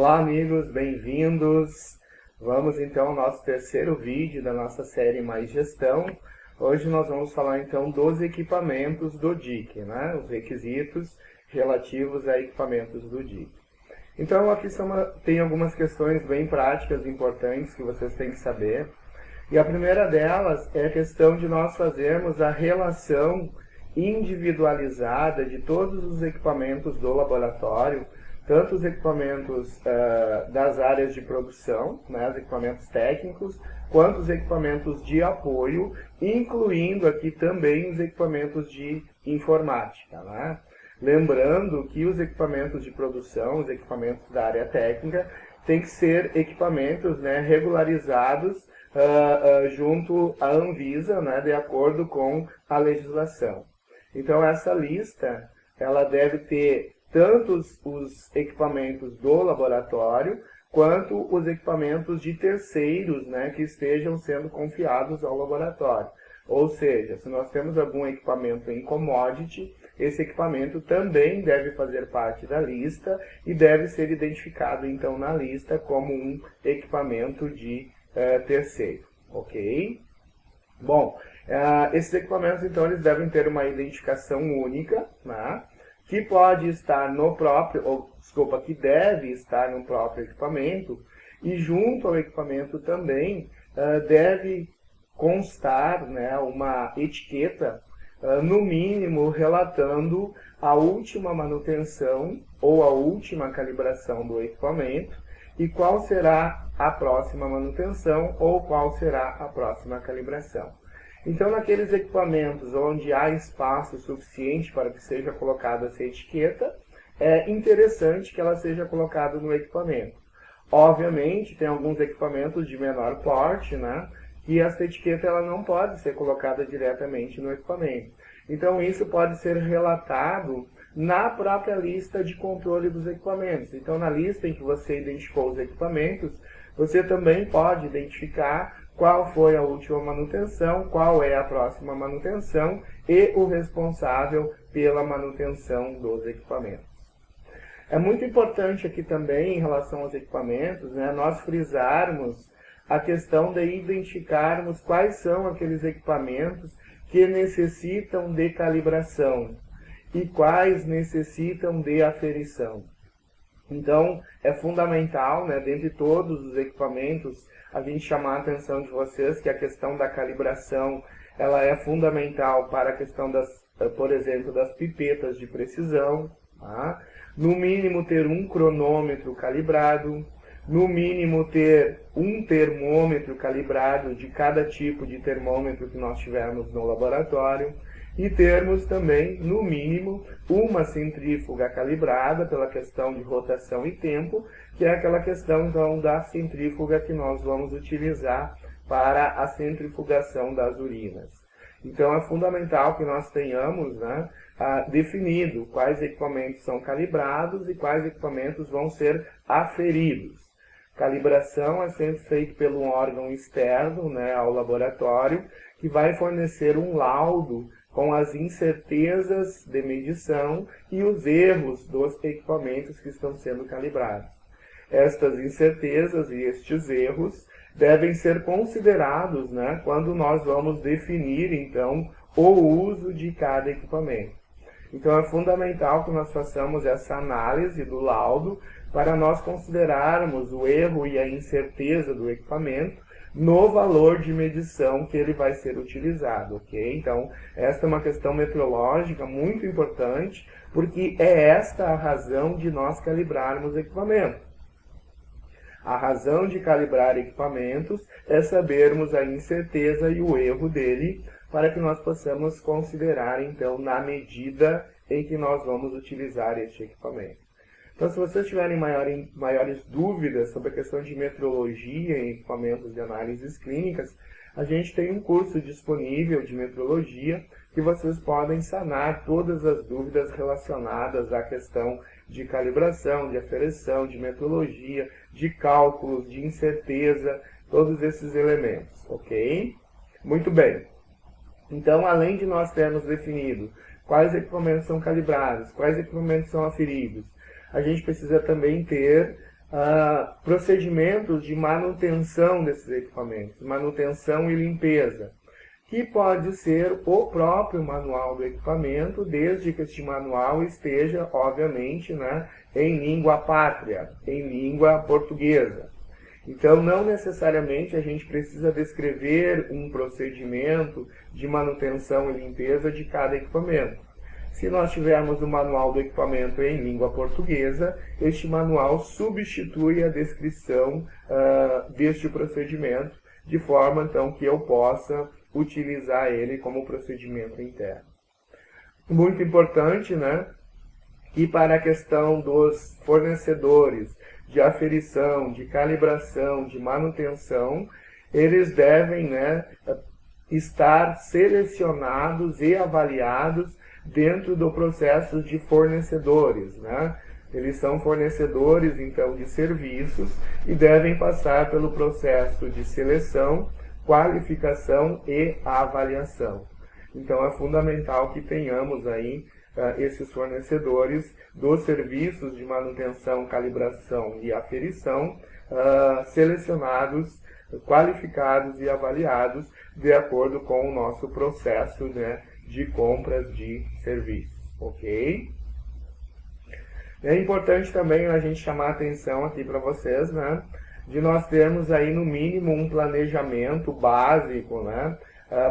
Olá amigos, bem-vindos! Vamos então ao nosso terceiro vídeo da nossa série Mais Gestão. Hoje nós vamos falar então dos equipamentos do DIC, né? Os requisitos relativos a equipamentos do DIC. Então aqui tem algumas questões bem práticas e importantes que vocês têm que saber. E a primeira delas é a questão de nós fazermos a relação individualizada de todos os equipamentos do laboratório, tanto os equipamentos das áreas de produção, né, os equipamentos técnicos, quanto os equipamentos de apoio, incluindo aqui também os equipamentos de informática, né? Lembrando que os equipamentos de produção, os equipamentos da área técnica, têm que ser equipamentos, né, regularizados junto à Anvisa, né, de acordo com a legislação. Então essa lista ela deve ter tanto os equipamentos do laboratório, quanto os equipamentos de terceiros, né, que estejam sendo confiados ao laboratório. Ou seja, se nós temos algum equipamento em commodity, esse equipamento também deve fazer parte da lista e deve ser identificado, então, na lista como um equipamento de terceiro, ok? Bom, esses equipamentos, então, eles devem ter uma identificação única, né? Que pode estar no próprio, que deve estar no próprio equipamento, e junto ao equipamento também deve constar, né, uma etiqueta, no mínimo, relatando a última manutenção ou a última calibração do equipamento e qual será a próxima manutenção ou qual será a próxima calibração. Então, naqueles equipamentos onde há espaço suficiente para que seja colocada essa etiqueta, é interessante que ela seja colocada no equipamento. Obviamente, tem alguns equipamentos de menor porte, né, que essa etiqueta ela não pode ser colocada diretamente no equipamento. Então, isso pode ser relatado na própria lista de controle dos equipamentos. Então, na lista em que você identificou os equipamentos, você também pode identificar qual foi a última manutenção, qual é a próxima manutenção e o responsável pela manutenção dos equipamentos. É muito importante aqui também, em relação aos equipamentos, né, nós frisarmos a questão de identificarmos quais são aqueles equipamentos que necessitam de calibração e quais necessitam de aferição. Então, é fundamental, né, dentre todos os equipamentos, a gente chamar a atenção de vocês que a questão da calibração ela é fundamental para a questão, por exemplo, das pipetas de precisão. Tá? No mínimo ter um cronômetro calibrado, no mínimo ter um termômetro calibrado de cada tipo de termômetro que nós tivermos no laboratório, e termos também, no mínimo, uma centrífuga calibrada pela questão de rotação e tempo, que é aquela questão, então, da centrífuga que nós vamos utilizar para a centrifugação das urinas. Então, é fundamental que nós tenhamos, né, definido quais equipamentos são calibrados e quais equipamentos vão ser aferidos. Calibração é sempre feito pelo órgão externo, né, ao laboratório, que vai fornecer um laudo com as incertezas de medição e os erros dos equipamentos que estão sendo calibrados. Estas incertezas e estes erros devem ser considerados, né, quando nós vamos definir, então, o uso de cada equipamento. Então, é fundamental que nós façamos essa análise do laudo para nós considerarmos o erro e a incerteza do equipamento no valor de medição que ele vai ser utilizado, ok? Então, esta é uma questão metrológica muito importante, porque é esta a razão de nós calibrarmos equipamento. A razão de calibrar equipamentos é sabermos a incerteza e o erro dele, para que nós possamos considerar, então, na medida em que nós vamos utilizar este equipamento. Então, se vocês tiverem maiores dúvidas sobre a questão de metrologia em equipamentos de análises clínicas, a gente tem um curso disponível de metrologia que vocês podem sanar todas as dúvidas relacionadas à questão de calibração, de aferição, de metrologia, de cálculos, de incerteza, todos esses elementos, ok? Muito bem. Então, além de nós termos definido quais equipamentos são calibrados, quais equipamentos são aferidos, a gente precisa também ter procedimentos de manutenção desses equipamentos, manutenção e limpeza, que pode ser o próprio manual do equipamento, desde que este manual esteja, obviamente, né, em língua pátria, em língua portuguesa. Então, não necessariamente a gente precisa descrever um procedimento de manutenção e limpeza de cada equipamento. Se nós tivermos o manual do equipamento em língua portuguesa, este manual substitui a descrição deste procedimento, de forma, então, que eu possa utilizar ele como procedimento interno. Muito importante, né, que para a questão dos fornecedores de aferição, de calibração, de manutenção, eles devem, né, estar selecionados e avaliados dentro do processo de fornecedores, né? Eles são fornecedores, então, de serviços e devem passar pelo processo de seleção, qualificação e avaliação. Então, é fundamental que tenhamos aí esses fornecedores dos serviços de manutenção, calibração e aferição selecionados, qualificados e avaliados de acordo com o nosso processo, né, de compras de serviços, ok? É importante também a gente chamar a atenção aqui para vocês, né, de nós termos aí no mínimo um planejamento básico, né,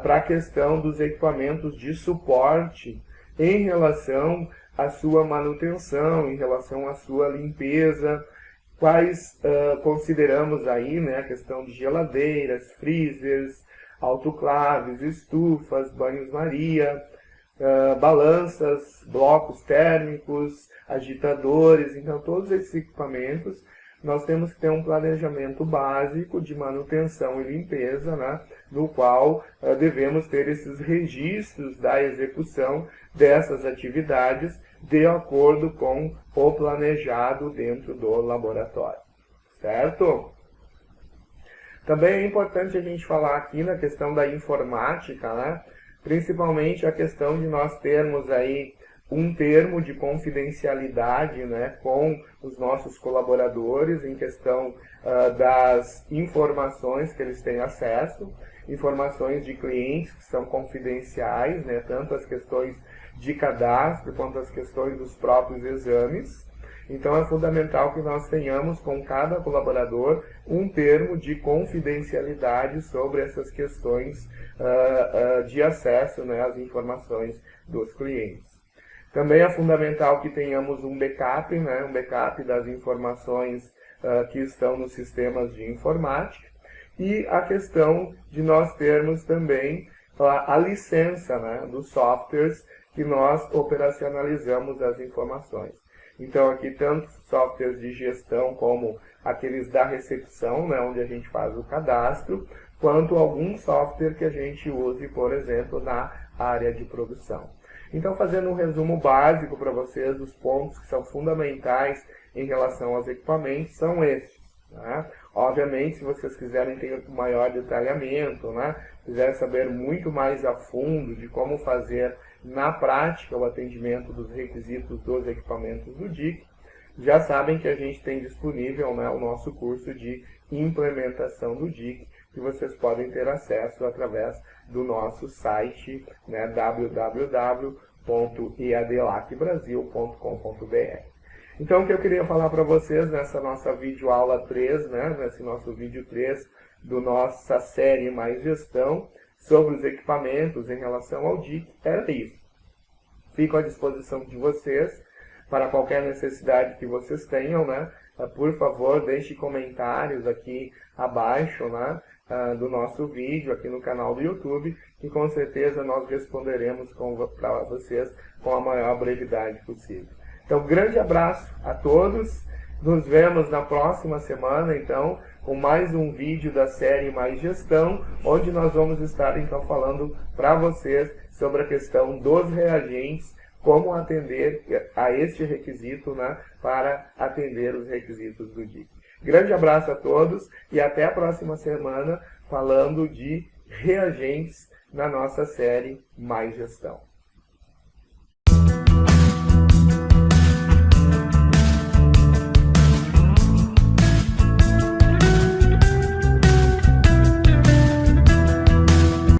para a questão dos equipamentos de suporte em relação à sua manutenção, em relação à sua limpeza, quais consideramos aí, né, a questão de geladeiras, freezers, autoclaves, estufas, banhos-maria, balanças, blocos térmicos, agitadores. Então, todos esses equipamentos nós temos que ter um planejamento básico de manutenção e limpeza, né, no qual devemos ter esses registros da execução dessas atividades de acordo com o planejado dentro do laboratório, certo? Também é importante a gente falar aqui na questão da informática, né, principalmente a questão de nós termos aí um termo de confidencialidade, né, com os nossos colaboradores em questão das informações que eles têm acesso, informações de clientes que são confidenciais, né, tanto as questões de cadastro quanto as questões dos próprios exames. Então é fundamental que nós tenhamos com cada colaborador um termo de confidencialidade sobre essas questões de acesso, né, às informações dos clientes. Também é fundamental que tenhamos um backup, né, um backup das informações que estão nos sistemas de informática, e a questão de nós termos também a licença, né, dos softwares que nós operacionalizamos as informações. Então aqui tanto softwares de gestão como aqueles da recepção, né, onde a gente faz o cadastro, quanto algum software que a gente use, por exemplo, na área de produção. Então, fazendo um resumo básico para vocês, os pontos que são fundamentais em relação aos equipamentos são estes, né? Obviamente, se vocês quiserem ter maior detalhamento, né, quiserem saber muito mais a fundo de como fazer na prática o atendimento dos requisitos dos equipamentos do DIC, já sabem que a gente tem disponível, né, o nosso curso de implementação do DIC, que vocês podem ter acesso através do nosso site, né, www.eadlacbrasil.com.br. Então, o que eu queria falar para vocês nessa nossa videoaula 3, né, nesse nosso vídeo 3 da nossa série Mais Gestão, sobre os equipamentos em relação ao DIC, era isso. Fico à disposição de vocês para qualquer necessidade que vocês tenham, né? Por favor, deixe comentários aqui abaixo, né, do nosso vídeo aqui no canal do YouTube, que com certeza nós responderemos para vocês com a maior brevidade possível. Então, grande abraço a todos, nos vemos na próxima semana, então, com mais um vídeo da série Mais Gestão, onde nós vamos estar, então, falando para vocês sobre a questão dos reagentes, como atender a este requisito, né, para atender os requisitos do DIC. Grande abraço a todos e até a próxima semana falando de reagentes na nossa série Mais Gestão.